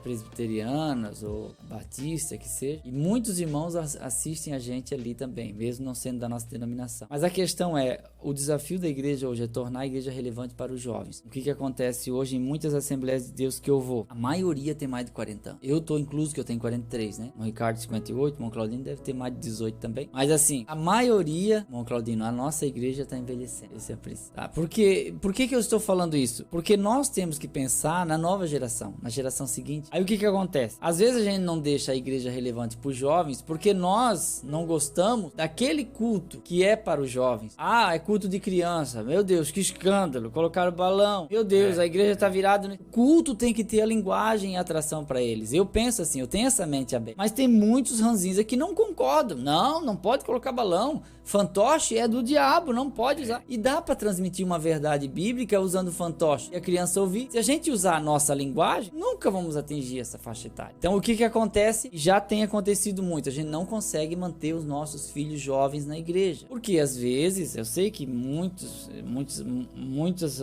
presbiterianas ou batista, que seja. E muitos irmãos assistem a gente ali também, mesmo não sendo da nossa denominação. Mas a questão é, o desafio da igreja hoje é tornar a igreja relevante para os jovens. O que acontece hoje em muitas Assembleias de Deus que eu vou? A maioria tem mais de 40 anos. Eu tô incluso, que eu tenho 43, né? O Ricardo 58, o irmão Claudino deve ter mais de 18 também. Mas assim, a maioria, irmão Claudino, a nossa igreja tá envelhecendo. Esse é o princípio. Tá? Por que eu estou falando isso? Porque nós temos que pensar na nova geração, na geração seguinte. Aí o que acontece? Às vezes a gente não deixa a igreja relevante para os jovens porque nós não gostamos daquele culto que é para os jovens. Ah, é culto de criança. Meu Deus, que escândalo. Colocaram balão. Meu Deus, a igreja tá virada. O culto tem que ter a linguagem e a atração para eles. Eu penso assim, eu tenho essa mente aberta. Mas tem muitos ranzinhos que não concordam. Não pode colocar balão. Fantoche é do diabo, não pode usar. E dá para transmitir uma verdade bíblica usando fantoche e a criança ouvir. Se a gente usar a nossa linguagem, nunca vamos atingir essa faixa etária. Então o que acontece? Já tem acontecido muito. A gente não consegue manter os nossos filhos jovens na igreja. Porque às vezes, eu sei que muitas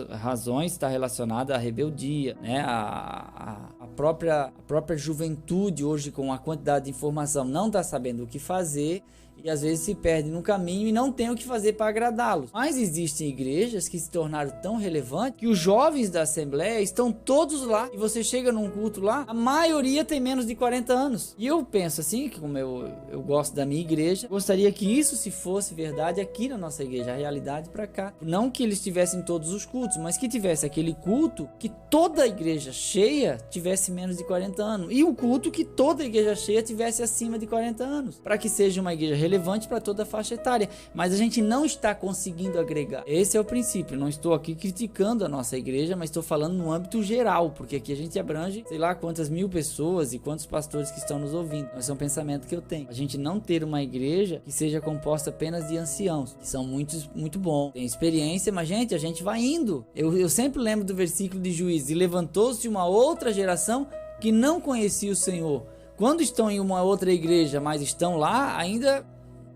razões está relacionada à rebeldia, né? A própria juventude hoje, com a quantidade de informação, não está sabendo o que fazer e às vezes se perde no caminho e não tem o que fazer para agradá-los. Mas existem igrejas que se tornaram tão relevantes que os jovens da Assembleia estão todos lá, e você chega num culto lá, a maioria tem menos de 40 anos. E eu penso assim, que como eu gosto da minha igreja, gostaria que isso se fosse verdade aqui na nossa igreja, a realidade para cá. Não que eles tivessem todos os cultos, mas que tivesse aquele culto que toda a igreja cheia tivesse menos de 40 anos, e o culto que toda a igreja cheia tivesse acima de 40 anos, para que seja uma igreja relevante para toda a faixa etária. Mas a gente não está conseguindo agregar. Esse é o princípio. Não estou aqui criticando a nossa igreja, mas estou falando no âmbito geral, porque aqui a gente abrange sei lá quantas mil pessoas e quantos pastores que estão nos ouvindo. Esse é um pensamento que eu tenho. A gente não ter uma igreja que seja composta apenas de anciãos, que são muito bons, tem experiência, mas a gente vai indo. Eu sempre lembro do versículo de Juízes: e levantou-se uma outra geração que não conhecia o Senhor. Quando estão em uma outra igreja, mas estão lá ainda,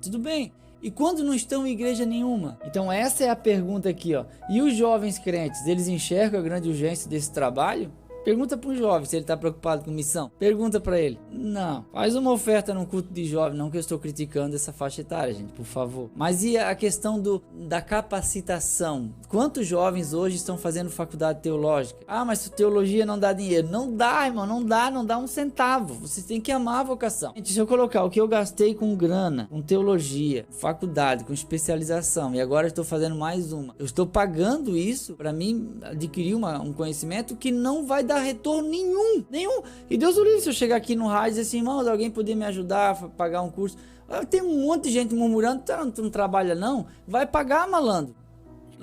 tudo bem. E quando não estão em igreja nenhuma? Então essa é a pergunta aqui, ó. E os jovens crentes, eles enxergam a grande urgência desse trabalho? Pergunta para um jovem se ele está preocupado com missão. Pergunta para ele. Não. Faz uma oferta num culto de jovem. Não que eu estou criticando essa faixa etária, gente, por favor. Mas e a questão da capacitação? Quantos jovens hoje estão fazendo faculdade teológica? Ah, mas teologia não dá dinheiro. Não dá, irmão. Não dá um centavo. Você tem que amar a vocação. Gente, se eu colocar o que eu gastei com grana, com teologia, faculdade, com especialização, e agora estou fazendo mais uma, eu estou pagando isso para mim adquirir um conhecimento que não vai dar retorno nenhum. E Deus o livre se eu chegar aqui no rádio e dizer assim: irmãos, alguém poder me ajudar a pagar um curso? Tem um monte de gente murmurando: tu não trabalha não? Vai pagar, malandro.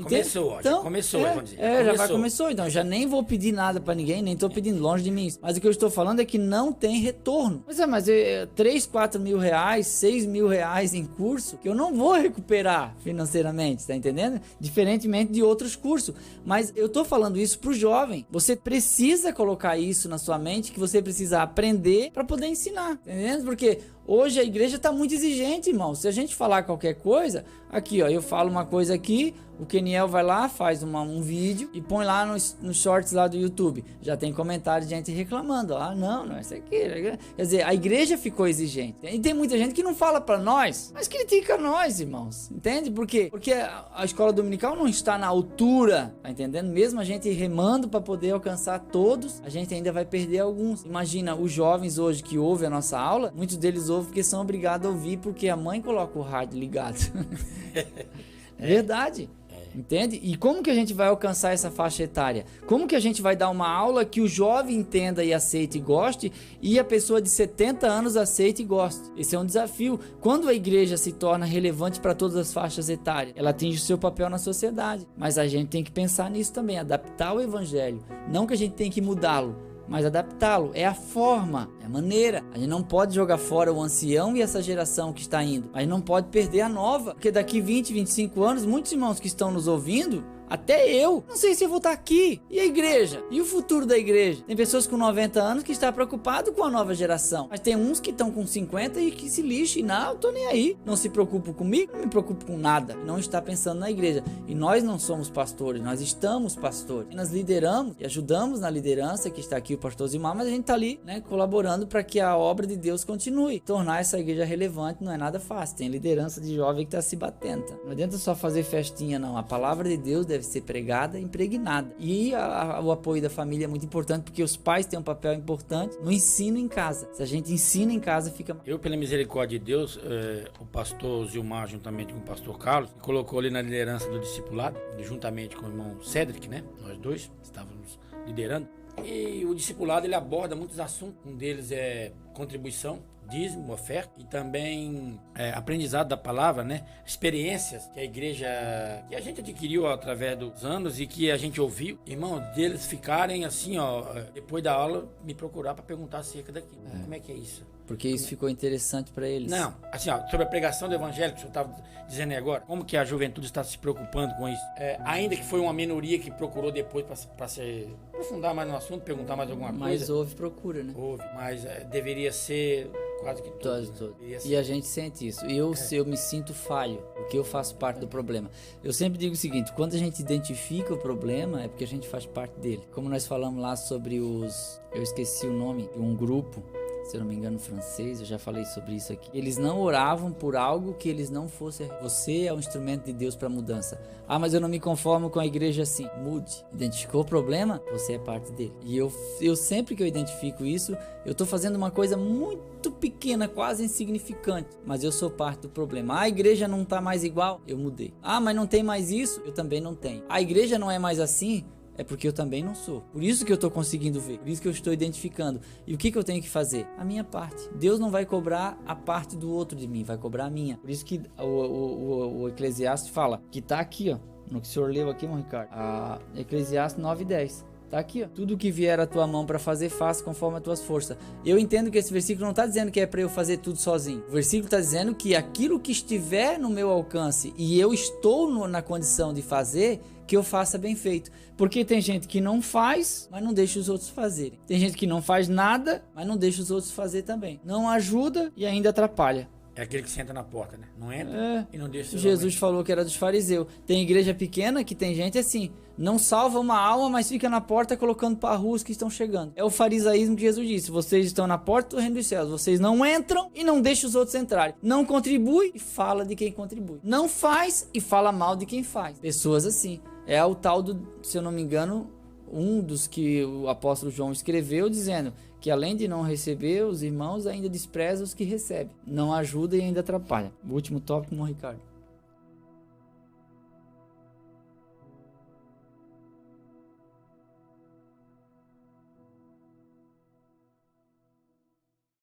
Começou, então, já começou. Já começou, então já nem vou pedir nada pra ninguém, nem tô pedindo, longe de mim. Mas o que eu estou falando é que não tem retorno. Mas 3, 4 mil reais, 6 mil reais em curso, que eu não vou recuperar financeiramente, tá entendendo? Diferentemente de outros cursos. Mas eu tô falando isso pro jovem. Você precisa colocar isso na sua mente, que você precisa aprender pra poder ensinar, tá entendendo? Porque hoje a igreja tá muito exigente, irmão. Se a gente falar qualquer coisa, aqui ó, eu falo uma coisa aqui, o Keniel vai lá, faz um vídeo e põe lá nos shorts lá do YouTube. Já tem comentário de gente reclamando. Ah, não, isso aqui. Quer dizer, a igreja ficou exigente. E tem muita gente que não fala pra nós, mas critica nós, irmãos. Entende? Por quê? Porque a escola dominical não está na altura, tá entendendo? Mesmo a gente remando para poder alcançar todos, a gente ainda vai perder alguns. Imagina, os jovens hoje que ouvem a nossa aula, muitos deles ouvem porque são obrigados a ouvir porque a mãe coloca o rádio ligado. É verdade. Entende? E como que a gente vai alcançar essa faixa etária? Como que a gente vai dar uma aula que o jovem entenda e aceite e goste, e a pessoa de 70 anos aceite e goste? Esse é um desafio. Quando a igreja se torna relevante para todas as faixas etárias, ela atinge o seu papel na sociedade. Mas a gente tem que pensar nisso também, adaptar o evangelho. Não que a gente tem que mudá-lo, mas adaptá-lo. É a forma, é a maneira. A gente não pode jogar fora o ancião e essa geração que está indo, mas não pode perder a nova, porque daqui 20, 25 anos, muitos irmãos que estão nos ouvindo, Até eu não sei se eu vou estar aqui. E a igreja? E o futuro da igreja? Tem pessoas com 90 anos que estão preocupadas com a nova geração. Mas tem uns que estão com 50 e que se lixem. Não, eu tô nem aí. Não se preocupo comigo, não me preocupo com nada. Não está pensando na igreja. E nós não somos pastores, nós estamos pastores. E nós lideramos e ajudamos na liderança, que está aqui o pastor Zilmar, mas a gente está ali, né, colaborando para que a obra de Deus continue. Tornar essa igreja relevante não é nada fácil. Tem liderança de jovem que está se batendo. Não adianta só fazer festinha, não. A palavra de Deus deve ser pregada e impregnada. E o apoio da família é muito importante, porque os pais têm um papel importante no ensino em casa. Se a gente ensina em casa, fica... Eu, pela misericórdia de Deus, o pastor Zilmar, juntamente com o pastor Carlos, me colocou ali na liderança do discipulado, juntamente com o irmão Cedric, né? Nós dois estávamos liderando. E o discipulado, ele aborda muitos assuntos. Um deles é contribuição, dízimo, oferta, e também aprendizado da palavra, né? Experiências que a igreja, que a gente adquiriu através dos anos e que a gente ouviu. Irmão, deles ficarem assim, ó, depois da aula, me procurar para perguntar acerca daquilo. Como é que é isso? Porque isso ficou interessante para eles. Não, assim, ó, sobre a pregação do evangelho, que o senhor estava dizendo aí agora, como que a juventude está se preocupando com isso? Ainda que foi uma minoria que procurou depois para se aprofundar mais no assunto, perguntar mais alguma coisa. Mas houve procura, né? Houve, mas deveria ser quase que todos. Né? E a gente sente isso. Eu me sinto falho, porque eu faço parte do problema. Eu sempre digo o seguinte, quando a gente identifica o problema, é porque a gente faz parte dele. Como nós falamos lá sobre eu esqueci o nome de um grupo, se eu não me engano, francês, eu já falei sobre isso aqui. Eles não oravam por algo que eles não fossem. Você é um instrumento de Deus para mudança. Ah, mas eu não me conformo com a igreja assim. Mude. Identificou o problema? Você é parte dele. E eu sempre que eu identifico isso, eu estou fazendo uma coisa muito pequena, quase insignificante, mas eu sou parte do problema. A igreja não está mais igual? Eu mudei. Ah, mas não tem mais isso? Eu também não tenho. A igreja não é mais assim? É porque eu também não sou. Por isso que eu estou conseguindo ver. Por isso que eu estou identificando. E o que eu tenho que fazer? A minha parte. Deus não vai cobrar a parte do outro de mim. Vai cobrar a minha. Por isso que o Eclesiastes fala. Que está aqui, ó. No que o senhor leu aqui, irmão Ricardo. Eclesiastes 9:10. Tá aqui, ó. Tudo que vier à tua mão para fazer, faça conforme as tuas forças. Eu entendo que esse versículo não está dizendo que é para eu fazer tudo sozinho. O versículo está dizendo que aquilo que estiver no meu alcance e eu estou na condição de fazer, que eu faça bem feito. Porque tem gente que não faz, mas não deixa os outros fazerem. Tem gente que não faz nada, mas não deixa os outros fazer também. Não ajuda e ainda atrapalha. É aquele que senta na porta, né? Não entra e não deixa. Jesus falou que era dos fariseus. Tem igreja pequena que tem gente assim, não salva uma alma, mas fica na porta colocando para rua que estão chegando. É o farisaísmo que Jesus disse. Vocês estão na porta do reino dos céus. Vocês não entram e não deixam os outros entrarem. Não contribui e fala de quem contribui. Não faz e fala mal de quem faz. Pessoas assim. É o tal do, se eu não me engano, um dos que o apóstolo João escreveu dizendo que além de não receber, os irmãos ainda desprezam os que recebem. Não ajuda e ainda atrapalha. O último tópico, irmão Ricardo.